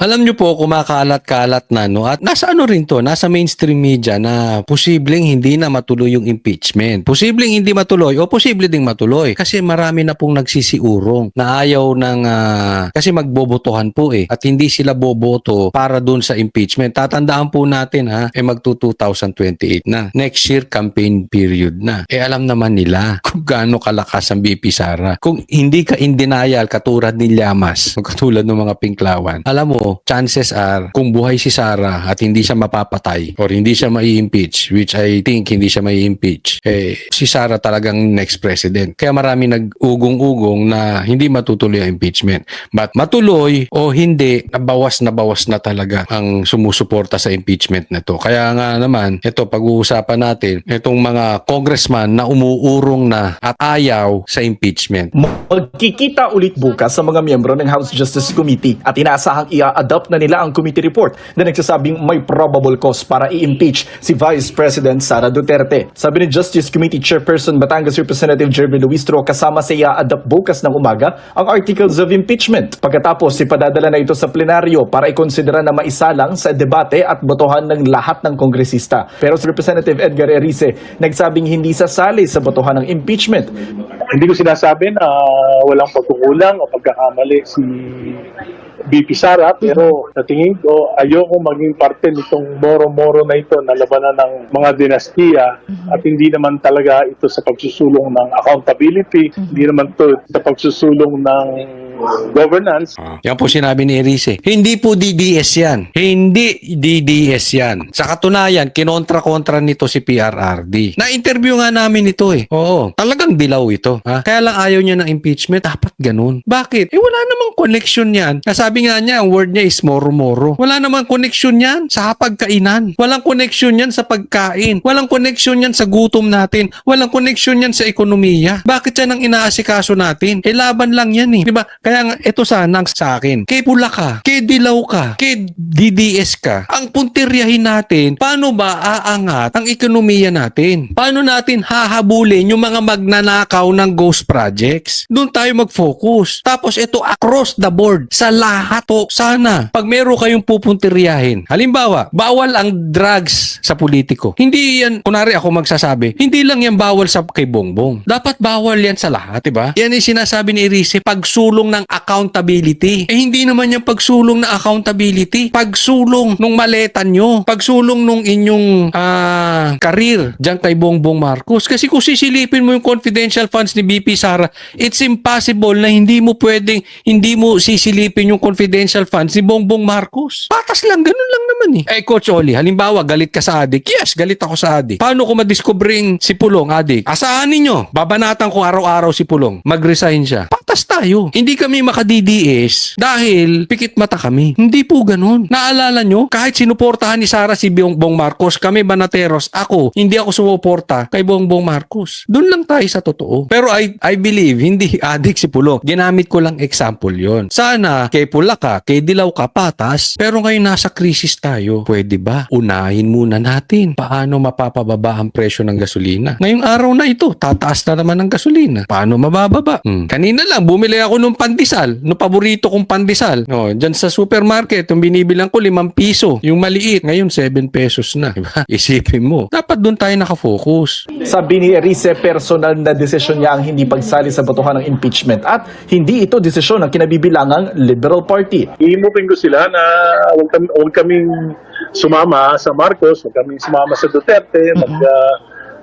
Alam nyo po, kumakalat-kalat na, no? At nasa ano rin to, nasa mainstream media na posibleng hindi na matuloy yung impeachment. Posibleng hindi matuloy o posible ding matuloy. Kasi marami na pong nagsisiurong na ayaw ng, kasi magbobotohan po eh. At hindi sila boboto para dun sa impeachment. Tatandaan po natin magto 2028 na. Next year, campaign period na. Alam naman nila kung gaano kalakas ang BP Sara. Kung hindi ka in denial, katulad ni Llamas, katulad ng mga Pinklawan, alam mo, chances are, kung buhay si Sara at hindi siya mapapatay or hindi siya mai-impeach, which I think hindi siya mai-impeach, si Sara talagang next president. Kaya marami nag-ugong-ugong na hindi matutuloy ang impeachment. But matuloy o hindi, nabawas na talaga ang sumusuporta sa impeachment na to. Kaya nga naman, ito pag-uusapan natin, itong mga congressman na umuurong na at ayaw sa impeachment. Magkikita ulit bukas sa mga miyembro ng House Justice Committee at inaasahang i-adopt na nila ang committee report na nagsasabing may probable cause para i-impeach si Vice President Sara Duterte. Sabi ni Justice Committee Chairperson Batangas Representative Jerby Luistro, kasama sa i-adopt bukas ng umaga ang articles of impeachment. Pagkatapos, ipadadala na ito sa plenaryo para ikonsidera na maisalang sa debate at botohan ng lahat ng kongresista. Pero si Representative Edgar Erice nagsabing hindi sasali sa botohan ng impeachment. Hindi ko sinasabi na walang pagkukulang o pagkakamali si BP Sara, pero sa tingin ko ayoko maging parte nitong moro-moro na ito na labanan ng mga dinastiya at hindi naman talaga ito sa pagsusulong ng accountability, hindi naman ito sa pagsusulong ng governance. Yan po sinabi ni Erice. Hindi po DDS yan. Hindi DDS yan. Sa katunayan, kinontra-kontra nito si PRRD. Na-interview nga namin ito eh. Oo, talagang dilaw ito. Kaya lang ayaw niya ng impeachment. Dapat ganun. Bakit? Wala namang connection yan. Nasabi nga niya, ang word niya is moro-moro. Wala namang connection yan sa pagkainan. Walang connection yan sa pagkain. Walang connection yan sa gutom natin. Walang connection yan sa ekonomiya. Bakit yan ang inaasikaso natin? Laban lang yan eh. Diba? Kaya nga, ito sana sa akin. Kay pula ka, kay dilaw ka, kay DDS ka. Ang puntiryahin natin, paano ba aangat ang ekonomiya natin? Paano natin hahabulin yung mga magnanakaw ng ghost projects? Doon tayo mag-focus. Tapos ito across the board, sa lahat po. Sana, pag meron kayong pupuntiryahin, halimbawa, bawal ang drugs sa politiko. Hindi yan, kunwari ako magsasabi, hindi lang yan bawal sa kay Bongbong. Dapat bawal yan sa lahat, diba? Yan yung sinasabi ni Erice, pagsulong ng accountability. Hindi naman yung pagsulong na accountability. Pagsulong nung maleta nyo. Pagsulong nung inyong career dyan kay Bongbong Marcos. Kasi kung sisilipin mo yung confidential funds ni BP Sara, it's impossible na hindi mo sisilipin yung confidential funds ni Bongbong Marcos. Patas lang, ganun lang naman eh. Coach Oli, halimbawa, galit ka sa adik. Yes, galit ako sa adik. Paano ko madiscovering si Pulong, adik? Asahan ninyo, babanatan ko araw-araw si Pulong. Mag-resign siya. Patas tayo. Hindi kami maka-DDS dahil pikit mata kami. Hindi po ganun. Naalala nyo, kahit sinuportahan ni Sara si Bongbong Marcos, kami Banateros, hindi ako sumuporta kay Bongbong Marcos. Doon lang tayo sa totoo. Pero I believe, hindi adik si Pulong. Ginamit ko lang example yon. Sana, kay pula ka, kay dilaw ka, patas. Pero ngayon nasa krisis tayo. Pwede ba? Unahin muna natin paano mapapababa ang presyo ng gasolina. Ngayong araw na ito, tataas na naman ang gasolina. Paano mabababa? Kanina lang, bumili ako nung pandesal, no paborito kong pandesal. Diyan sa supermarket, yung binibilang ko 5 piso. Yung maliit, ngayon 7 pesos na. Diba? Isipin mo. Dapat doon tayo nakafocus. Sabi ni Erice, personal na desisyon niya ang hindi pagsali sa botohan ng impeachment at hindi ito desisyon ng kinabibilangang Liberal Party. Iimupin ko sila na huwag kaming sumama sa Marcos, huwag kaming sumama sa Duterte,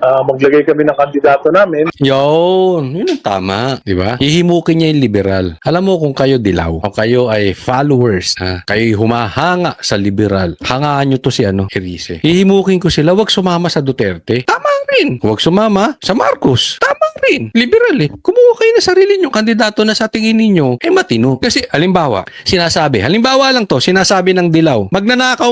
maglagay kami ng kandidato namin. Yun ang tama, di ba? Hihimukin niya yung liberal. Alam mo kung kayo dilaw, o kayo ay followers, kayo humahanga sa liberal, hangaan nyo to si Erice. Hihimukin ko sila, wag sumama sa Duterte. Tama rin. Huwag sumama sa Marcos. Tama rin. Liberal eh. Kumuha kayo na sarili nyo, kandidato na sa tingin ninyo, matino. Kasi, halimbawa lang to, sinasabi ng dilaw, magnanakaw.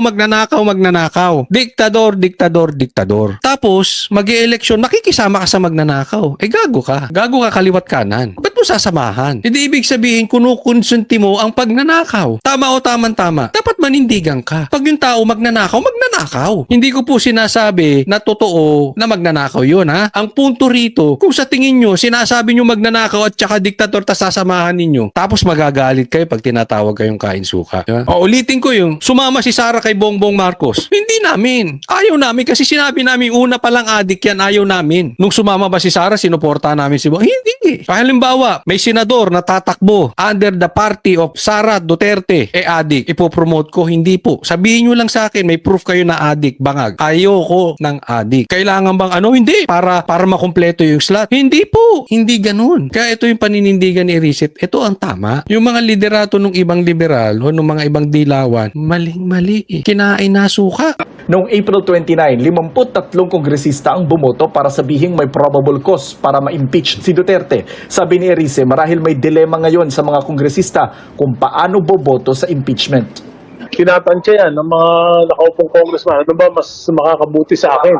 Diktador. Tapos, mag-e-eleksyon, makikisama ka sa magnanakaw. Gago ka. Gago ka kaliwat kanan. Ba't mo mo sasamahan? Hindi ibig sabihin kunukonsunti mo ang pagnanakaw. Tama o tama. Dapat manindigan ka. Pag yung tao magnanakaw, magnanakaw. Hindi ko po sinasabi na totoo na magnanakaw yun, ha? Ang punto rito, kung sa tingin nyo, sinasabi nyo magnanakaw at saka diktator tas sasamahan ninyo, tapos magagalit kayo pag tinatawag kayong kain suka. Diba? O ulitin ko yung, sumama si Sara kay Bongbong Marcos. Hindi namin. Ayaw namin kasi sinabi namin una pa lang adik yan, ayaw namin. Nung sumama ba si Sara, sinuporta namin si Bongbong? Hindi. Halimbawa, may senador na tatakbo under the party of Sara Duterte, adik. Ipopromote ko, hindi po. Sabihin nyo lang sa akin, may proof kayo na adik, bangag. Ayoko ng adik. Kailangan bang ano? Hindi. Para makumpleto yung slot. Hindi po. Hindi ganun. Kaya ito yung paninindigan ni Reset. Ito ang tama. Yung mga liderato ng ibang liberal o ng mga ibang dilawan, maling-mali eh. Kinain na suka. Noong April 29, 53 kongresista ang bumoto para sabihing may probable cause para ma-impeach si Duterte. Sabi ni Erice, marahil may dilema ngayon sa mga kongresista kung paano boboto sa impeachment. Tinatansya yan ng mga nakaupong congressman. Ano ba mas makakabuti sa akin?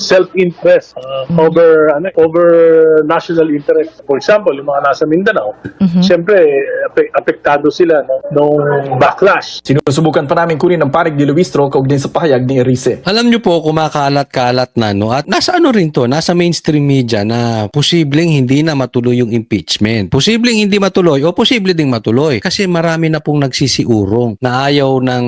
Self-interest over national interest. For example, yung mga nasa Mindanao, siyempre, apektado sila nung backlash. Sinusubukan pa namin kunin ang panig ni Luistro kaugnay sa pahayag ni Erice. Alam nyo po, kumakalat-kalat na, no? At nasa ano rin to, nasa mainstream media na posibleng hindi na matuloy yung impeachment. Posibleng hindi matuloy o posible ding matuloy. Kasi marami na pong nagsisiurong na ayaw ng,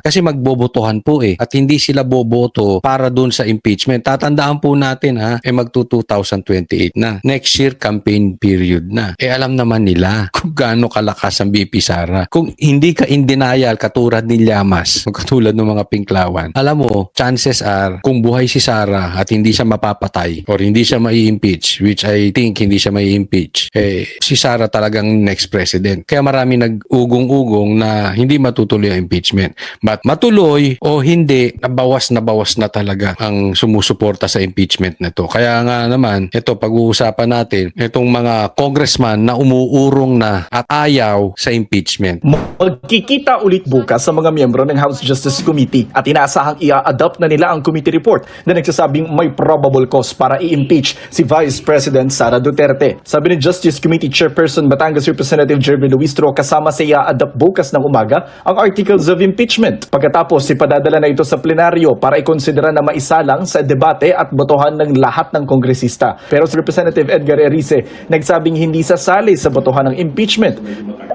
kasi magbobotohan po eh. At hindi sila boboto para dun sa impeachment. Tatandaan po natin magto 2028 na. Next year, campaign period na. Alam naman nila kung gaano kalakas ang BP Sara. Kung hindi ka in denial, katulad ni Llamas, katulad ng mga Pinklawan, alam mo, chances are, kung buhay si Sara at hindi siya mapapatay or hindi siya mai-impeach, which I think hindi siya mai-impeach, si Sara talagang next president. Kaya marami nag-ugong-ugong na hindi matutuloy ang impeachment. But matuloy o hindi, nabawas na talaga ang sumusuporta sa impeachment na to. Kaya nga naman, ito pag-uusapan natin, itong mga congressman na umuurong na at ayaw sa impeachment. Magkikita ulit bukas sa mga miyembro ng House Justice Committee at inaasahang i-adopt na nila ang committee report na nagsasabing may probable cause para i-impeach si Vice President Sara Duterte. Sabi ni Justice Committee Chairperson Batangas Representative Jervin Luistro, kasama sa i-adopt bukas ng umaga ang articles of impeachment. Pagkatapos, ipadadala na ito sa plenaryo para ikonsidera na maisalang sa debate at botohan ng lahat ng kongresista. Pero si Representative Edgar Erice, nagsabing hindi sasali sa botohan ng impeachment.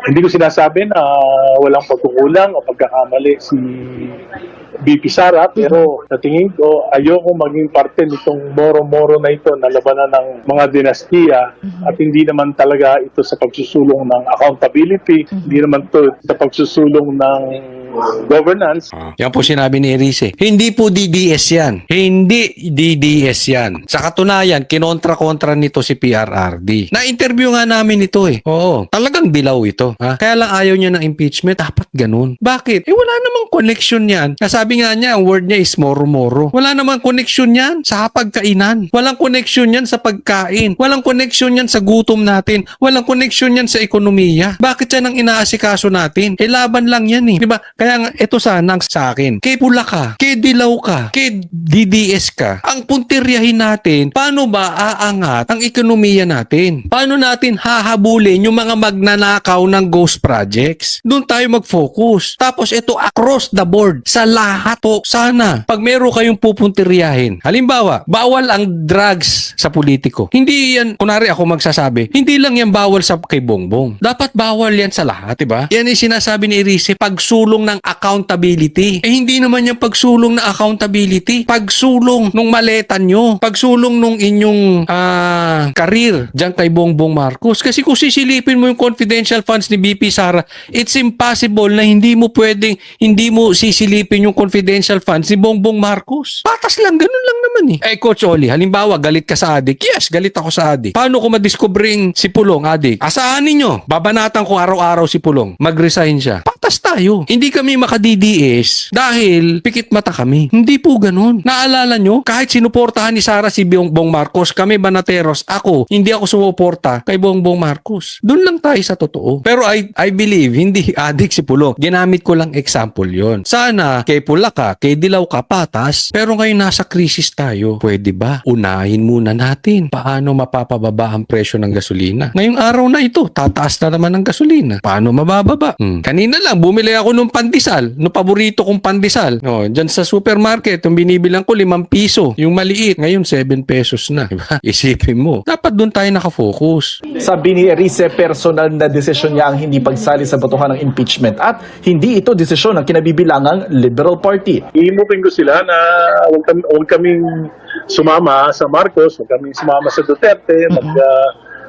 Hindi ko sinasabi na walang pagkukulang o pagkakamali si BP Sara, pero sa tingin ko, ayoko maging parte nitong moro-moro na ito na labanan ng mga dinastiya at hindi naman talaga ito sa pagsusulong ng accountability, hindi naman ito sa pagsusulong ng governance. Yan po sinabi ni Erice. Hindi po DDS yan. Hindi DDS yan. Sa katunayan, kinontra-kontra nito si PRRD. Na-interview nga namin ito eh. Oo. Talagang dilaw ito. Kaya lang ayaw niya ng impeachment. Dapat ganun. Bakit? Wala namang connection yan. Sabi nga niya, ang word niya is moro-moro. Wala namang connection yan sa pagkainan. Walang connection yan sa pagkain. Walang connection yan sa gutom natin. Walang connection yan sa ekonomiya. Bakit yan ang inaasikaso natin? Laban lang yan eh. Diba? Kaya nga, ito sana sa akin. Kay pula ka, kay dilaw ka, kay DDS ka, ang puntiryahin natin, paano ba aangat ang ekonomiya natin? Paano natin hahabulin yung mga magnanakaw ng ghost projects? Doon tayo mag-focus. Tapos ito across the board, sa lahat po, sana, pag meron kayong pupuntiryahin, halimbawa, bawal ang drugs sa politiko. Hindi yan, kunwari ako magsasabi, hindi lang yan bawal sa kay Bongbong. Dapat bawal yan sa lahat, diba? Yan yung sinasabi ni Erice, pagsulong ng accountability. Hindi naman yung pagsulong na accountability. Pagsulong nung maleta nyo. Pagsulong nung inyong career dyan kay Bongbong Marcos. Kasi kung sisilipin mo yung confidential funds ni BP Sara, it's impossible na hindi mo sisilipin yung confidential funds ni Bongbong Marcos. Patas lang, ganun lang naman eh. Coach Oli, halimbawa, galit ka sa adik. Yes, galit ako sa adik. Paano ko madiskobring si Pulong, adik? Asahan ninyo, babanatan ko araw-araw si Pulong. Mag-resign siya. Patas patas tayo. Hindi kami maka-DDS dahil pikit mata kami. Hindi po ganun. Naalala nyo, kahit sinuportahan ni Sara si Bongbong Marcos, kami Banateros, hindi ako sumuporta kay Bongbong Marcos. Doon lang tayo sa totoo. Pero I believe, hindi adik si Pulong. Ginamit ko lang example yon. Sana kay Pula ka, kay Dilaw ka, patas. Pero ngayon nasa krisis tayo. Pwede ba? Unahin muna natin. Paano mapapababa ang presyo ng gasolina? Ngayong araw na ito, tataas na naman ang gasolina. Paano mabababa? Kanina lang, bumili ako ng pandesal. No paborito kong pandesal. Dyan sa supermarket, yung binibilang ko 5 piso. Yung maliit, ngayon 7 pesos na. Diba? Isipin mo. Dapat doon tayo nakafocus. Sabi ni Erice, personal na desisyon niya ang hindi pagsali sa botohan ng impeachment at hindi ito desisyon ng kinabibilangang Liberal Party. Ihimukin ko sila na huwag kaming sumama sa Marcos, huwag kaming sumama sa Duterte,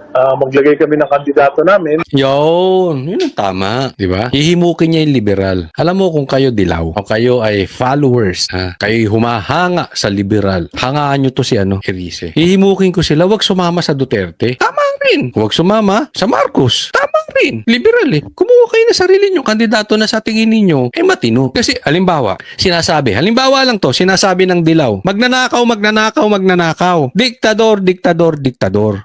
maglagay kami ng kandidato namin. Yun ang tama, di ba? Hihimukin niya yung liberal. Alam mo kung kayo dilaw o kayo ay followers, kayo humahanga sa liberal, hangaan nyo to si Erice. Hihimukin ko sila, wag sumama sa Duterte. Tama rin. Huwag sumama sa Marcos. Tama rin. Liberal eh. Kumuha kayo na sarili nyo, kandidato na sa tingin ninyo, matino. Kasi halimbawa lang to, sinasabi ng dilaw, magnanakaw. Diktador.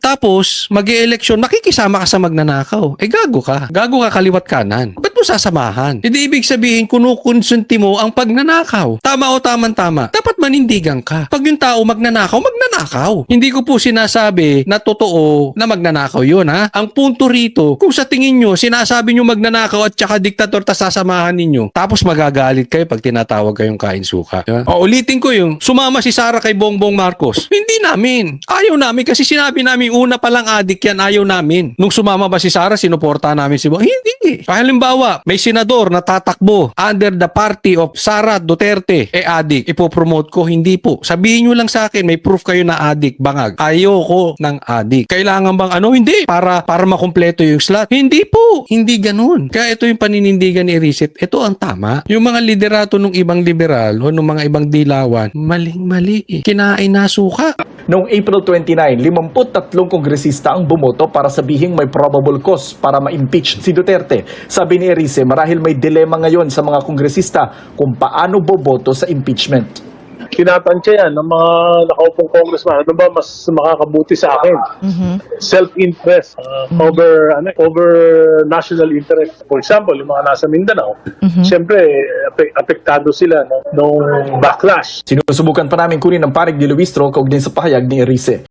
Tapos, mag-e-eleksyon, makikisama ka sa magnanakaw. Gago ka. Gago ka kaliwat kanan. Ba't mo sasamahan? Hindi ibig sabihin, kunukonsunti mo ang pagnanakaw. Tama o tama. Dapat manindigan ka. Pag yung tao magnanakaw. Hindi ko po sinasabi na totoo na magnanakaw yun, ha? Ang punto rito, kung sa tingin nyo, sinasabi nyo magnanakaw at saka diktator tas sasamahan ninyo, tapos magagalit kayo pag tinatawag kayong kain suka. Diba? Ulitin ko yung, sumama si Sara kay Bongbong Marcos. Hindi namin. Ayaw namin kasi sinabi namin, una pa lang adik yan, ayaw namin. Nung sumama ba si Sara, sinuporta namin si Bongbong? Hindi. Halimbawa, may senador na tatakbo under the party of Sara Duterte, adik. Ipopromote ko, hindi po. Sabihin nyo lang sa akin, may proof kayo na adik, bangag. Ayoko ng adik. Kailangan bang hindi, para makumpleto yung slot? Hindi po. Hindi ganun. Kaya ito yung paninindigan ni Erice. Ito ang tama. Yung mga liderato ng ibang liberal o ng mga ibang dilawan, maling-mali eh. Kinain na suka. Noong April 29, 53 kongresista ang bumoto para sabihing may probable cause para ma-impeach si Duterte. Sabi ni Erice, marahil may dilema ngayon sa mga kongresista kung paano boboto sa impeachment. Tinatansya yan ng mga nakaupong congressman. Ano ba mas makakabuti sa akin? Self-interest over national interest. For example, yung mga nasa Mindanao, siyempre, apektado sila nung backlash. Sinusubukan pa namin kunin ang panig ni Luistro kaugnay sa pahayag ni Erice.